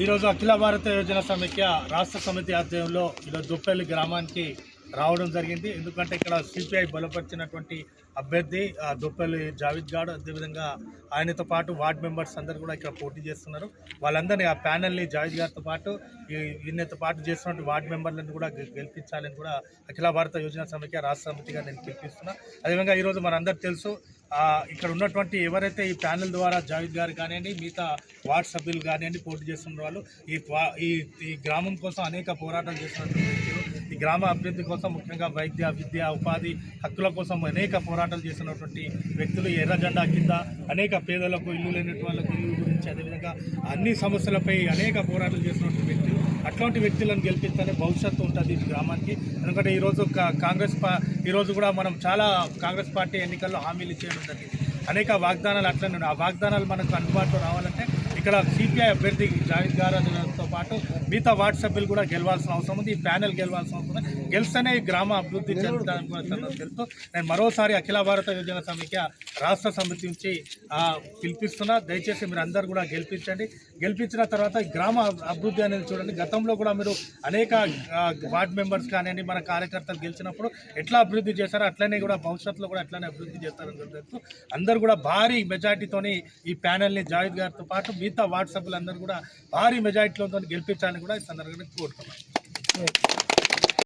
ఈరోజు అఖిల భారత యోజన సమైక్య రాష్ట్ర సమితి ఆధ్వర్యంలో ఈరోజు దుప్పెల్లి గ్రామానికి రావడం జరిగింది. ఎందుకంటే ఇక్కడ సిపిఐ బలపరిచినటువంటి అభ్యర్థి దుప్పెల్లి జావేద్ గారు, అదేవిధంగా ఆయనతో పాటు వార్డ్ మెంబర్స్ అందరూ కూడా ఇక్కడ పోటీ చేస్తున్నారు. వాళ్ళందరినీ ఆ ప్యానెల్ని జావేద్ గారితో పాటు ఈయనతో పాటు చేస్తున్నటువంటి వార్డ్ మెంబర్లను కూడా గెలిపించాలని కూడా అఖిల భారత యోజన సమైక్య రాష్ట్ర సమితిగా నేను పిలిపిస్తున్నా. అదేవిధంగా ఈరోజు మనందరూ తెలుసు, ఇక్కడ ఉన్నటువంటి ఎవరైతే ఈ ప్యానెల్ ద్వారా జావేద్ గారు కానివ్వండి, మిగతా వార్డ్ సభ్యులు కానివ్వండి పోటీ చేస్తున్న వాళ్ళు ఈ గ్రామం కోసం అనేక పోరాటాలు చేస్తున్నటువంటి వ్యక్తులు, ఈ గ్రామ అభివృద్ధి కోసం ముఖ్యంగా వైద్య, విద్య, ఉపాధి హక్కుల కోసం అనేక పోరాటాలు చేస్తున్నటువంటి వ్యక్తులు, ఎర్ర జెండా కింద అనేక పేదలకు ఇల్లు లేనటువంటి వాళ్ళకి ఇల్లు గురించి, అదేవిధంగా అన్ని సమస్యలపై అనేక పోరాటాలు చేస్తున్నటువంటి వ్యక్తులు. అట్లాంటి వ్యక్తులను గెలిపిస్తేనే భవిష్యత్తు ఉంటుంది ఈ గ్రామానికి. ఎందుకంటే ఈరోజు కూడా మనం చాలా కాంగ్రెస్ పార్టీ ఎన్నికల్లో హామీలు ఇచ్చేయడం జరిగింది. అనేక వాగ్దానాలు అట్లనే ఉన్నాయి. ఆ వాగ్దానాలు మనకు అందుబాటులో రావాలంటే ఇక్కడ సిపిఐ అభ్యర్థి జావేద్ గారితో పాటు మిగతా వార్డ్ సభ్యులు కూడా గెలవాల్సిన అవసరం ఉంది. ఈ ప్యానెల్ గెలవాల్సిన అవసరం ఉంది. గెలిస్తేనే ఈ గ్రామ అభివృద్ధి చెందుతానికి కూడా తెలుస్తూ నేను మరోసారి అఖిల భారత యోజన సమైక్య రాష్ట్ర సమితి నుంచి పిలిపిస్తున్నా. దయచేసి మీరు అందరూ కూడా గెలిపించండి. గెలిపించిన తర్వాత గ్రామ అభివృద్ధి అనేది చూడండి. గతంలో కూడా మీరు అనేక వార్డ్ మెంబర్స్ కానివ్వండి, మన కార్యకర్తలు గెలిచినప్పుడు ఎట్లా అభివృద్ధి చేశారో అట్లనే కూడా భవిష్యత్తులో కూడా అట్లనే అభివృద్ధి చేస్తారని తెలుస్తూ అందరూ కూడా భారీ మెజార్టీతోని ఈ ప్యానెల్ని జావేద్ గారితో పాటు మిగతా వార్డ్ సభ్యులందరూ కూడా భారీ మెజార్టీలతో గెలిపించాలని కూడా ఈ సందర్భంగా కోరుతున్నాను.